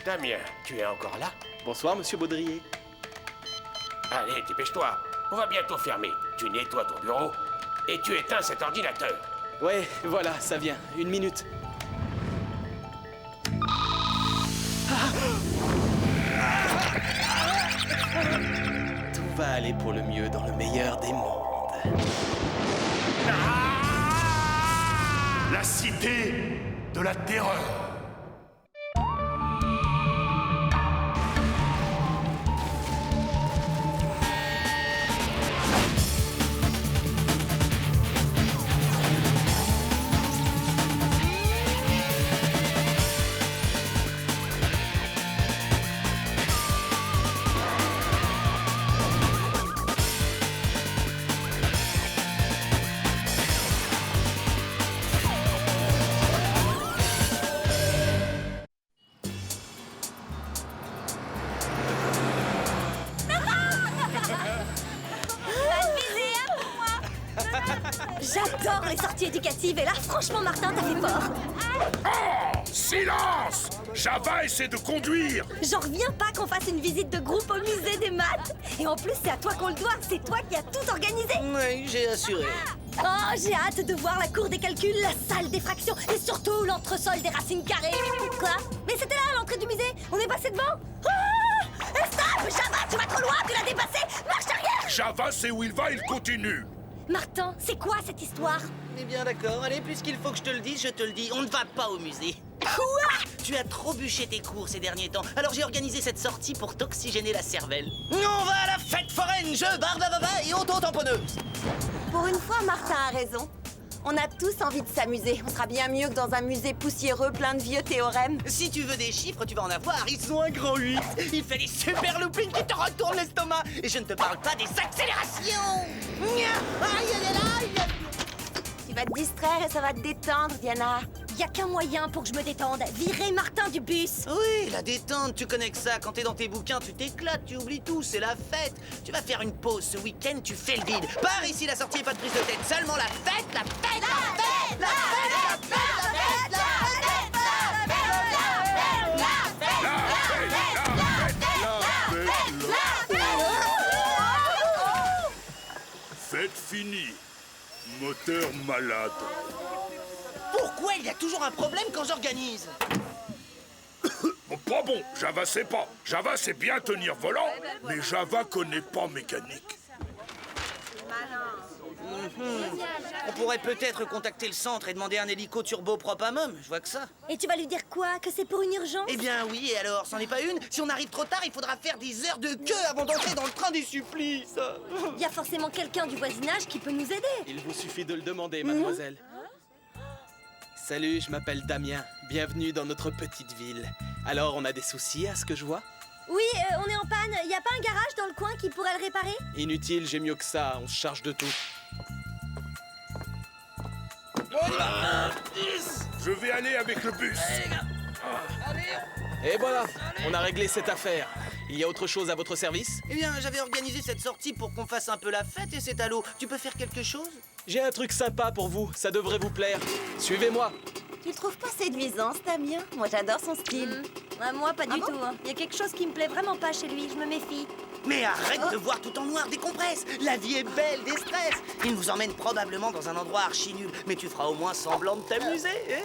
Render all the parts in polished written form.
Damien, tu es encore là? Bonsoir, monsieur Baudrier. Allez, dépêche-toi. On va bientôt fermer. Tu nettoies ton bureau et tu éteins cet ordinateur. Ouais, voilà, ça vient. Une minute. Tout va aller pour le mieux dans le meilleur des mondes. La cité de la terreur. J'adore les sorties éducatives et là, franchement, Martin, t'as fait fort. Silence! Java essaie de conduire! J'en reviens pas qu'on fasse une visite de groupe au musée des maths. Et en plus, c'est à toi qu'on le doit. C'est toi qui as tout organisé. Oui, j'ai assuré. Oh, j'ai hâte de voir la cour des calculs, la salle des fractions et surtout l'entresol des racines carrées. Quoi? Mais c'était là, à l'entrée du musée. On est passé devant. Ah! Stop! Java, tu vas trop loin, tu l'as dépassé. Marche arrière! Java sait où il va, il continue! Martin, c'est quoi cette histoire? Eh bien d'accord, allez, puisqu'il faut que je te le dise, je te le dis, on ne va pas au musée. Quoi? Tu as trop bûché tes cours ces derniers temps, alors j'ai organisé cette sortie pour t'oxygéner la cervelle. On va à la fête foraine, jeu, barbababa et auto-tamponneuse. Pour une fois, Martin a raison. On a tous envie de s'amuser. On sera bien mieux que dans un musée poussiéreux plein de vieux théorèmes. Si tu veux des chiffres, tu vas en avoir, ils sont un grand 8. Il fait des super loopings qui te retournent l'estomac. Et je ne te parle pas des accélérations. Aïe, aïe, aïe, aïe. Tu vas te distraire et ça va te détendre, Diana. Y a qu'un moyen pour que je me détende. Virer Martin du bus. Oui, la détente, tu connais que ça. Quand t'es dans tes bouquins, tu t'éclates, tu oublies tout, c'est la fête. Tu vas faire une pause ce week-end, tu fais le vide. Par ici, la sortie et pas de prise de tête. Seulement la fête, la fête, la fête, la fête, la fête, la fête, la fête, Fête finie. Moteur malade. Pourquoi il y a toujours un problème quand j'organise? Pas bon, Java sait pas. Java sait bien tenir volant, mais Java connaît pas mécanique. On pourrait peut-être contacter le centre et demander un hélico turbo propre à Mom, je vois que ça. Et tu vas lui dire quoi? Que c'est pour une urgence? Eh bien oui, et alors, c'en est pas une? Si on arrive trop tard, il faudra faire des heures de queue avant d'entrer dans le train des supplices. Il y a forcément quelqu'un du voisinage qui peut nous aider. Il vous suffit de le demander, mademoiselle. Salut, je m'appelle Damien. Bienvenue dans notre petite ville. Alors, on a des soucis à ce que je vois? Oui, on est en panne. Y a pas un garage dans le coin qui pourrait le réparer? Inutile, j'ai mieux que ça. On se charge de tout. Je vais aller avec le bus. Et voilà, on a réglé cette affaire. Il y a autre chose à votre service? Eh bien, j'avais organisé cette sortie pour qu'on fasse un peu la fête et c'est à l'eau. Tu peux faire quelque chose? J'ai un truc sympa pour vous, ça devrait vous plaire. Suivez-moi. Tu le trouves pas séduisant, ce Damien? Moi, j'adore son style. Moi, pas du bon tout. Il y a quelque chose qui me plaît vraiment pas chez lui. Je me méfie. Mais arrête de voir tout en noir, décompresse. La vie est belle, des stress. Il nous emmène probablement dans un endroit archi nul, mais tu feras au moins semblant de t'amuser, hein?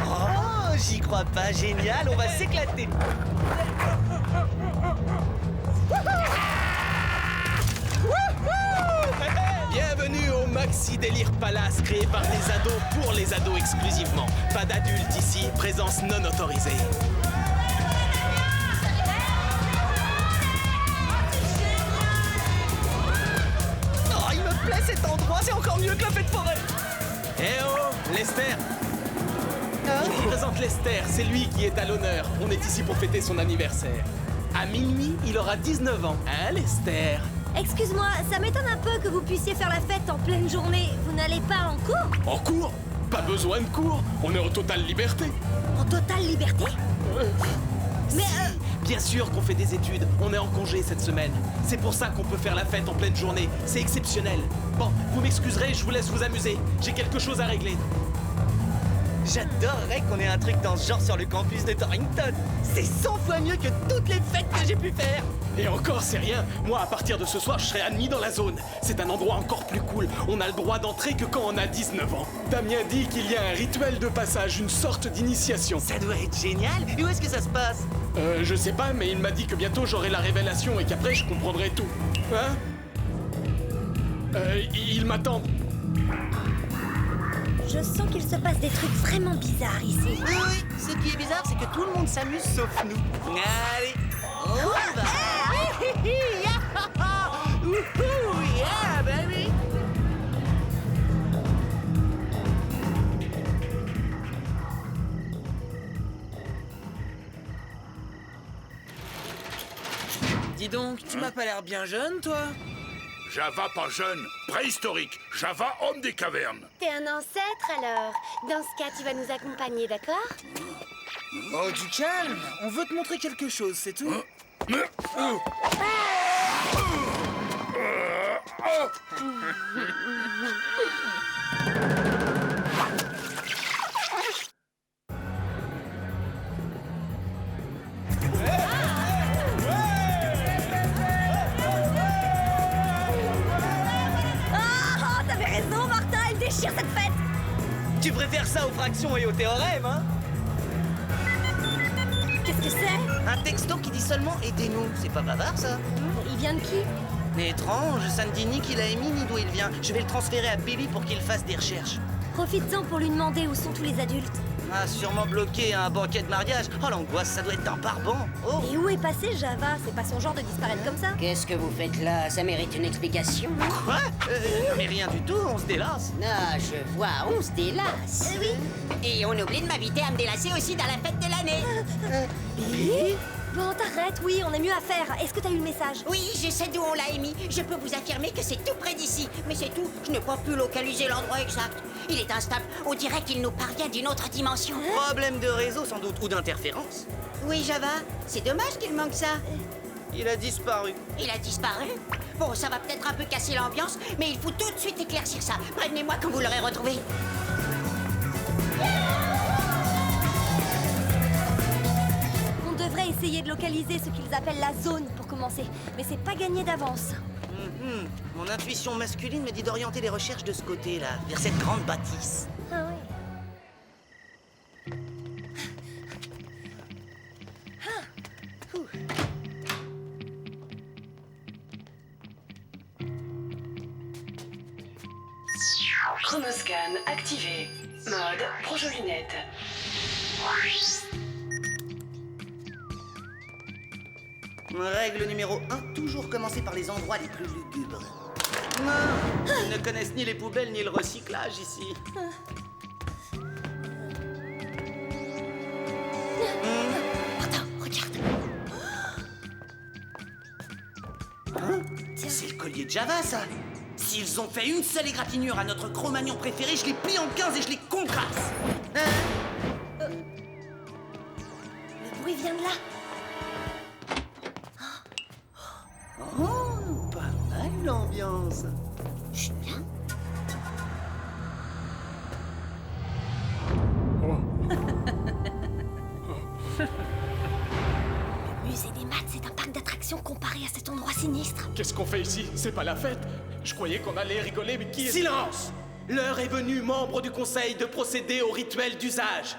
Oh, j'y crois pas, génial, on va s'éclater. Bienvenue au Maxi Délire Palace, créé par des ados pour les ados exclusivement. Pas d'adultes ici, présence non autorisée. Oh, il me plaît cet endroit, c'est encore mieux que la fête foraine. Eh oh, Lester! Je vous présente Lester, c'est lui qui est à l'honneur. On est ici pour fêter son anniversaire. À minuit, il aura 19 ans. Hein, Lester? Excuse-moi, ça m'étonne un peu que vous puissiez faire la fête en pleine journée. Vous n'allez pas en cours? En cours? Pas besoin de cours. On est en totale liberté. En totale liberté? Mais Bien sûr qu'on fait des études, on est en congé cette semaine. C'est pour ça qu'on peut faire la fête en pleine journée, c'est exceptionnel. Bon, vous m'excuserez, je vous laisse vous amuser. J'ai quelque chose à régler. J'adorerais qu'on ait un truc dans ce genre sur le campus de Torrington. C'est 100 fois mieux que toutes les fêtes que j'ai pu faire. Et encore, c'est rien. Moi, à partir de ce soir, je serai admis dans la zone. C'est un endroit encore plus cool. On n'a le droit d'entrer que quand on a 19 ans. Damien dit qu'il y a un rituel de passage, une sorte d'initiation. Ça doit être génial. Et où est-ce que ça se passe? Je sais pas, mais il m'a dit que bientôt j'aurai la révélation et qu'après je comprendrai tout. Hein? Il m'attend. Je sens qu'il se passe des trucs vraiment bizarres ici. Oui, oui. Ce qui est bizarre, c'est que tout le monde s'amuse sauf nous. Allez, on va. Wouhou, yeah, baby. Dis donc, tu m'as pas l'air bien jeune, toi? Java pas jeune, préhistorique. Java homme des cavernes. T'es un ancêtre alors. Dans ce cas, tu vas nous accompagner, d'accord? Oh, du calme. On veut te montrer quelque chose, c'est tout. Ah, t'avais raison, Martin, elle déchire cette fête. Tu préfères ça aux fractions et aux théorèmes, hein? Qu'est-ce que c'est? Un texto qui dit seulement « aidez-nous ». C'est pas bavard, ça? Il vient de qui? Étrange, ça ne dit ni qui l'a émis ni d'où il vient. Je vais le transférer à Billy pour qu'il fasse des recherches. Profites-en pour lui demander où sont tous les adultes. Ah, sûrement bloqué à un banquet de mariage. Oh, l'angoisse, ça doit être d'un barbant. Oh. Et où est passé Java? C'est pas son genre de disparaître comme ça. Qu'est-ce que vous faites là? Ça mérite une explication. Quoi? Non, mais rien du tout, on se délasse. Ah, je vois, on se délasse. Oui. Et on oublie de m'inviter à me délasser aussi dans la fête de l'année. Billy? Bon, t'arrêtes, oui, on a mieux à faire. Est-ce que t'as eu le message? Oui, je sais d'où on l'a émis. Je peux vous affirmer que c'est tout près d'ici. Mais c'est tout, je n'ai pas pu localiser l'endroit exact. Il est instable, on dirait qu'il nous parvient d'une autre dimension. Problème de réseau, sans doute, ou d'interférence. Oui, Java, c'est dommage qu'il manque ça. Il a disparu. Il a disparu. Bon, ça va peut-être un peu casser l'ambiance, mais il faut tout de suite éclaircir ça. Prévenez-moi quand vous l'aurez retrouvé. On devrait essayer de localiser ce qu'ils appellent la zone pour commencer. Mais c'est pas gagné d'avance. Mon intuition masculine me dit d'orienter les recherches de ce côté-là, vers cette grande bâtisse. Ah oui. Chronoscan activé. Mode projo-lunette. Règle numéro 1, toujours commencer par les endroits les plus lugubres. Non, ils ne connaissent ni les poubelles ni le recyclage ici. Martin, regarde. C'est le collier de Java, ça. S'ils ont fait une seule égratignure à notre Cro-Magnon préféré, je les plie en 15 et je les concrasse. Le bruit vient de là. Oh, pas mal l'ambiance. Chut, viens. Le musée des maths, c'est un parc d'attractions comparé à cet endroit sinistre. Qu'est-ce qu'on fait ici? C'est pas la fête. Je croyais qu'on allait rigoler, mais qui est... Silence! L'heure est venue, membres du conseil, de procéder au rituel d'usage.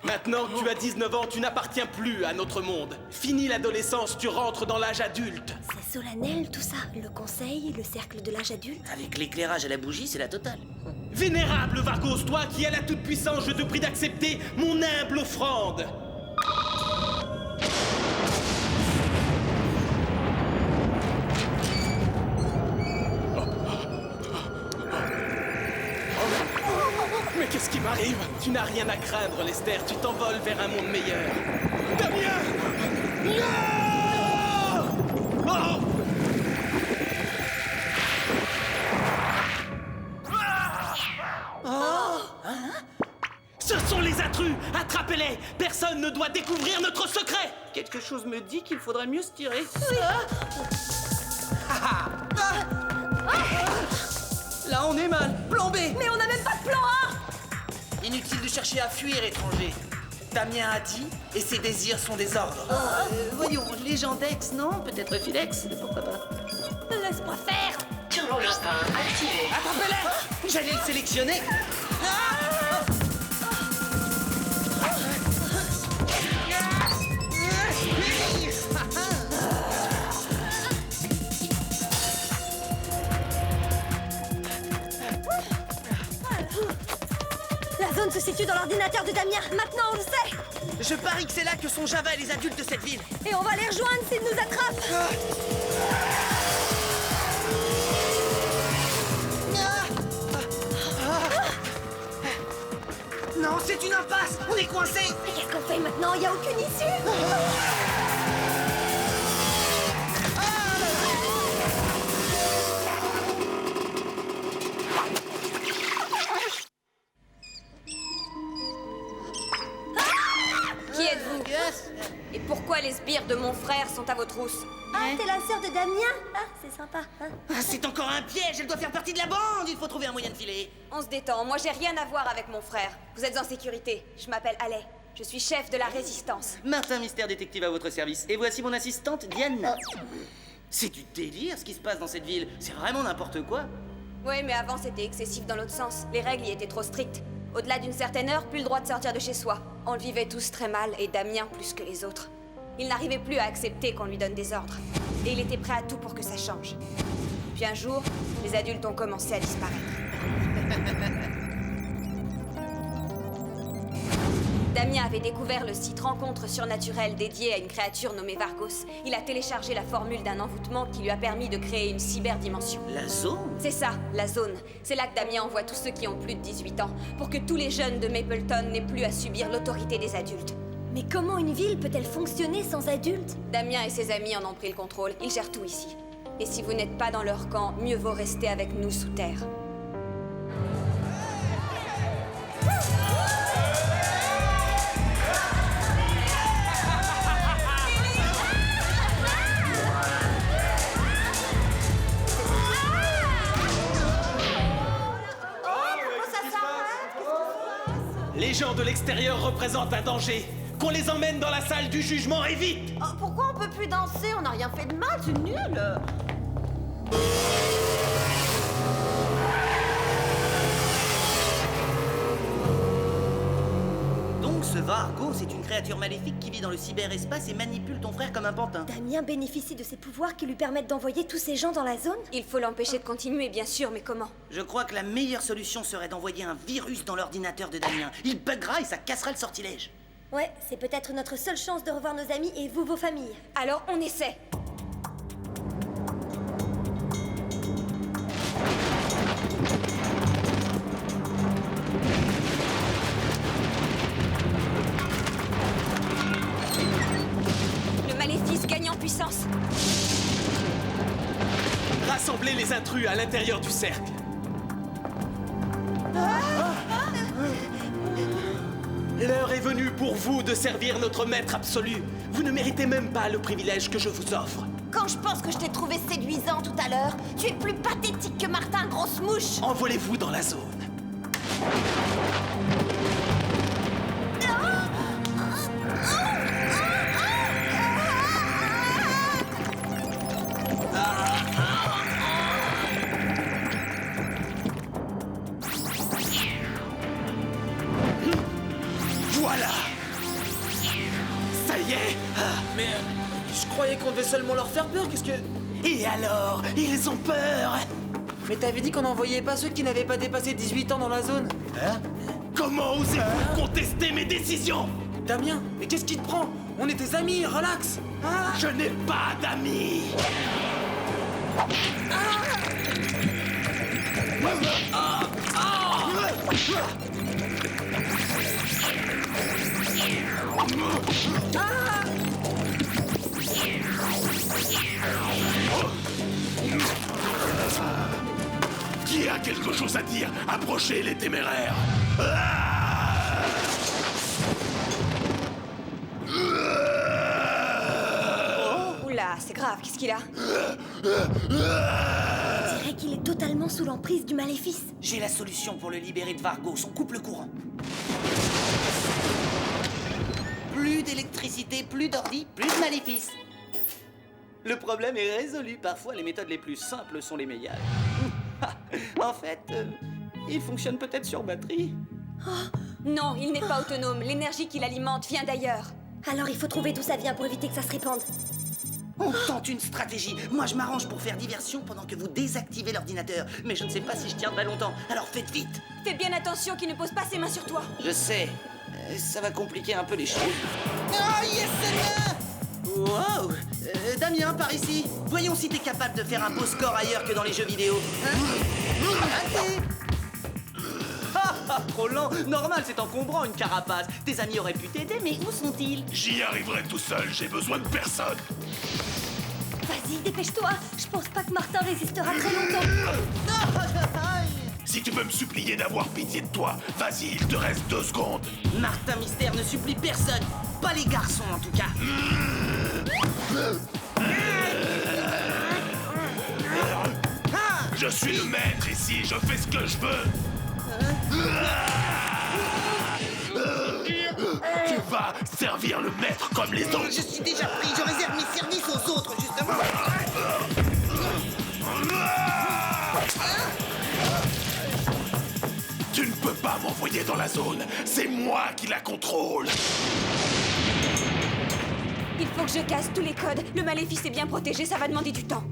Maintenant que tu as 19 ans, tu n'appartiens plus à notre monde. Fini l'adolescence, tu rentres dans l'âge adulte. C'est solennel tout ça. Le conseil, le cercle de l'âge adulte. Avec l'éclairage à la bougie, c'est la totale. Vénérable Vargos, toi qui as la toute-puissance, je te prie d'accepter mon humble offrande. Mais qu'est-ce qui m'arrive? Tu n'as rien à craindre, Lester, tu t'envoles vers un monde meilleur. Damien! Non! Oh! sont les intrus! Attrapez-les! Personne ne doit découvrir notre secret! Quelque chose me dit qu'il faudrait mieux se tirer. Là, on est mal. Plan B. Mais on n'a même pas de plan A! Inutile de chercher à fuir, étranger. Damien a dit, et ses désirs sont des ordres. Voyons, les gens d'Aix, non? Peut-être Philex, pourquoi pas? Laisse-moi faire! Turbo-Jaspin activé. Attrapez-les! J'allais le sélectionner. La zone se situe dans l'ordinateur de Damien. Maintenant, on le sait! Je parie que c'est là que sont Java et les adultes de cette ville. Et on va les rejoindre s'ils nous attrapent! Non, c'est une impasse! On est coincés! Mais qu'est-ce qu'on fait maintenant? Il n'y a aucune issue! Qui êtes-vous? Et pourquoi les sbires de mon frère sont à vos trousses? Ah, t'es la sœur de Damien? Ah, c'est sympa, hein? Ah, c'est encore un piège! Elle doit faire partie de la bande! Il faut trouver un moyen de filer. On se détend, moi j'ai rien à voir avec mon frère. Vous êtes en sécurité. Je m'appelle Allais. Je suis chef de la résistance. Martin, mystère détective à votre service. Et voici mon assistante, Diane. C'est du délire ce qui se passe dans cette ville. C'est vraiment n'importe quoi. Oui, mais avant c'était excessif dans l'autre sens. Les règles y étaient trop strictes. Au-delà d'une certaine heure, plus le droit de sortir de chez soi. On le vivait tous très mal, et Damien plus que les autres. Il n'arrivait plus à accepter qu'on lui donne des ordres. Et il était prêt à tout pour que ça change. Puis un jour, les adultes ont commencé à disparaître. Damien avait découvert le site rencontre surnaturelle dédié à une créature nommée Vargos. Il a téléchargé la formule d'un envoûtement qui lui a permis de créer une cyberdimension. La zone? C'est ça, la zone. C'est là que Damien envoie tous ceux qui ont plus de 18 ans, pour que tous les jeunes de Mapleton n'aient plus à subir l'autorité des adultes. Mais comment une ville peut-elle fonctionner sans adultes? Damien et ses amis en ont pris le contrôle. Ils gèrent tout ici. Et si vous n'êtes pas dans leur camp, mieux vaut rester avec nous sous terre. Les gens de l'extérieur représentent un danger. Qu'on les emmène dans la salle du jugement et vite! Oh, pourquoi on peut plus danser? On n'a rien fait de mal, c'est nul. Donc ce Vargo, c'est une créature maléfique qui vit dans le cyberespace et manipule ton frère comme un pantin. Damien bénéficie de ses pouvoirs qui lui permettent d'envoyer tous ces gens dans la zone? Il faut l'empêcher de continuer, bien sûr, mais comment? Je crois que la meilleure solution serait d'envoyer un virus dans l'ordinateur de Damien. Il buggera et ça cassera le sortilège. Ouais, c'est peut-être notre seule chance de revoir nos amis et vous, vos familles. Alors, on essaie. Le maléfice gagne en puissance. Rassemblez les intrus à l'intérieur du cercle. L'heure est venue pour vous de servir notre maître absolu. Vous ne méritez même pas le privilège que je vous offre. Quand je pense que je t'ai trouvé séduisant tout à l'heure, tu es plus pathétique que Martin, grosse mouche. Envolez-vous dans la zone. Voilà. Ça y est. Mais je croyais qu'on devait seulement leur faire peur, qu'est-ce que... Et alors, ils ont peur. Mais t'avais dit qu'on n'envoyait pas ceux qui n'avaient pas dépassé 18 ans dans la zone. Hein? Comment osez-vous contester mes décisions? Damien, mais qu'est-ce qui te prend? On est tes amis, relax. Je n'ai pas d'amis. Qui a quelque chose à dire? Approchez les téméraires. grave, qu'est-ce qu'il a? On dirait qu'il est totalement sous l'emprise du maléfice. J'ai la solution pour le libérer de Vargos. On coupe le courant. Plus d'électricité, plus d'ordi, plus de maléfice. Le problème est résolu. Parfois, les méthodes les plus simples sont les meilleures. En fait, il fonctionne peut-être sur batterie. Non, il n'est pas autonome. L'énergie qui l'alimente vient d'ailleurs. Alors il faut trouver d'où ça vient pour éviter que ça se répande. On tente une stratégie. Moi, je m'arrange pour faire diversion pendant que vous désactivez l'ordinateur. Mais je ne sais pas si je tiendrai longtemps. Alors faites vite. Fais bien attention qu'il ne pose pas ses mains sur toi. Je sais. Ça va compliquer un peu les choses. Oh, yes, Anna! Wow! Damien, par ici. Voyons si t'es capable de faire un beau score ailleurs que dans les jeux vidéo. Hein? Raté! Trop lent. Normal, c'est encombrant, une carapace. Tes amis auraient pu t'aider, mais où sont-ils? J'y arriverai tout seul, j'ai besoin de personne. Vas-y, dépêche-toi. Je pense pas que Martin résistera très longtemps. Si tu veux me supplier d'avoir pitié de toi, vas-y, il te reste 2 secondes. Martin Mystère ne supplie personne. Pas les garçons, en tout cas. Je suis le maître ici, je fais ce que je veux. Tu vas servir le maître comme les autres. Je suis déjà pris, je réserve mes services aux autres, justement. Tu ne peux pas m'envoyer dans la zone, c'est moi qui la contrôle. Il faut que je casse tous les codes. Le maléfice est bien protégé, ça va demander du temps.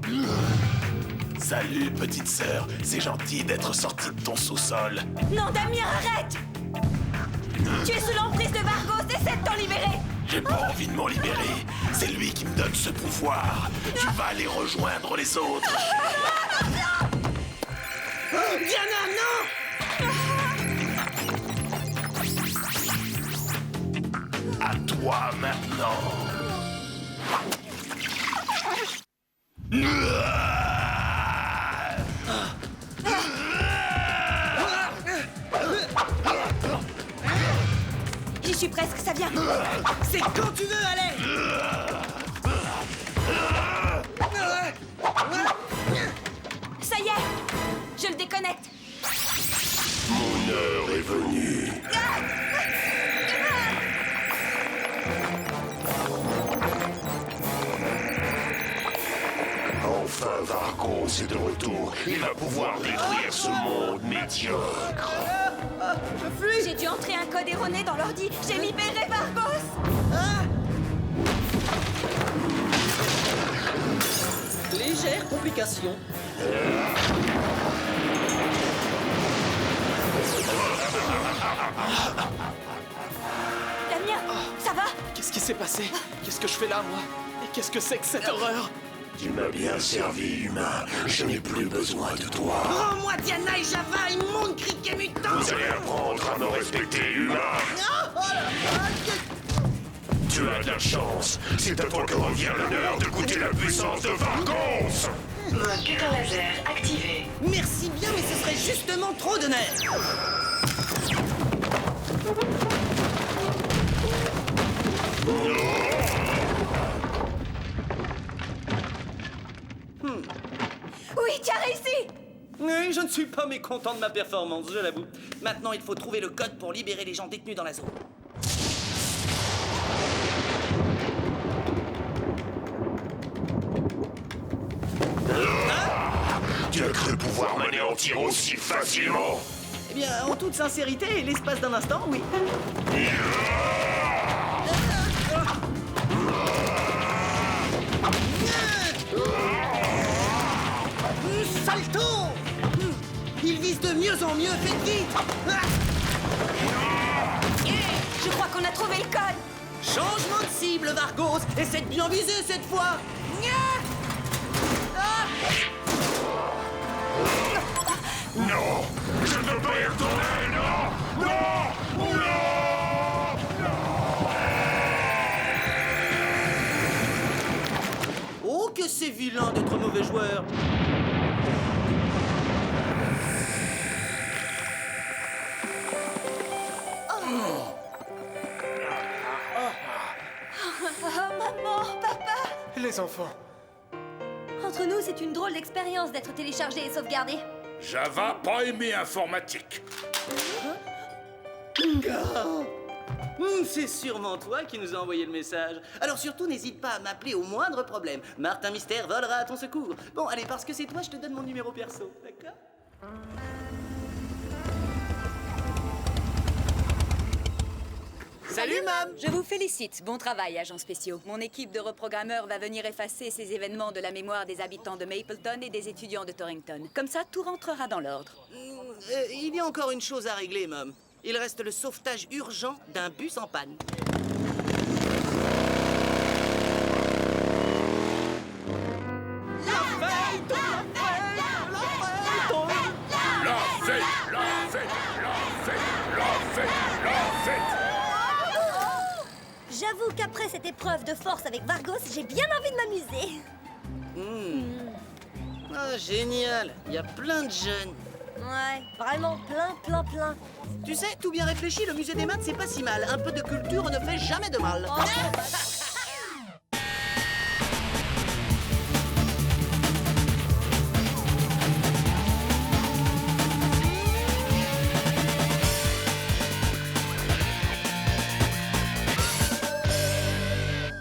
Salut, petite sœur. C'est gentil d'être sortie de ton sous-sol. Non, Damien, arrête! Tu es sous l'emprise de Vargos, essaie de t'en libérer! J'ai pas envie de m'en libérer. C'est lui qui me donne ce pouvoir. Tu vas aller rejoindre les autres. Diana, non! À toi maintenant. J'y suis presque, ça vient. C'est quand tu veux, allez! Ça y est, je le déconnecte. Mon heure est venue. Enfin, Vargos est de retour. Il va pouvoir détruire ce monde médiocre. J'ai dû entrer un code erroné dans l'ordi. J'ai libéré Vargos. Légère complication. Damien, ça va? Qu'est-ce qui s'est passé? Qu'est-ce que je fais là, moi? Et qu'est-ce que c'est que cette horreur? Tu m'as bien servi, humain. Je n'ai plus besoin de toi. Prends-moi Diana et Java, immonde criquet mutant! Vous allez apprendre à me respecter, humain. Oh là là, Tu as de la chance. C'est à toi que revient l'honneur de goûter la puissance de Vargos. Mode canon laser activé. Merci bien, mais ce serait justement trop d'honneur. Oui, tu as réussi! Oui, je ne suis pas mécontent de ma performance, je l'avoue. Maintenant, il faut trouver le code pour libérer les gens détenus dans la zone. Tu as cru pouvoir m'anéantir aussi facilement? Eh bien, en toute sincérité, l'espace d'un instant, oui. Salto! Il vise de mieux en mieux, faites vite! Je crois qu'on a trouvé le code. Changement de cible, Vargos. Essaie de bien viser cette fois. Non! Je ne peux pas y retourner! Non! Non! Non! Oh, que c'est vilain d'être mauvais joueur. Oh, maman, papa. Les enfants, Entre nous, c'est une drôle d'expérience d'être téléchargé et sauvegardé. Java pas aimé informatique. C'est sûrement toi qui nous a envoyé le message. Alors surtout, n'hésite pas à m'appeler au moindre problème. Martin Mystère volera à ton secours. Bon, allez, parce que c'est toi, je te donne mon numéro perso, d'accord? Salut, Mam! Je vous félicite. Bon travail, agents spéciaux. Mon équipe de reprogrammeurs va venir effacer ces événements de la mémoire des habitants de Mapleton et des étudiants de Torrington. Comme ça, tout rentrera dans l'ordre. Il y a encore une chose à régler, Mom. Il reste le sauvetage urgent d'un bus en panne. J'avoue qu'après cette épreuve de force avec Vargos, j'ai bien envie de m'amuser. Ah, génial. Il y a plein de jeunes. Ouais, vraiment plein. Tu sais, tout bien réfléchi, le musée des maths, c'est pas si mal. Un peu de culture ne fait jamais de mal. Oh.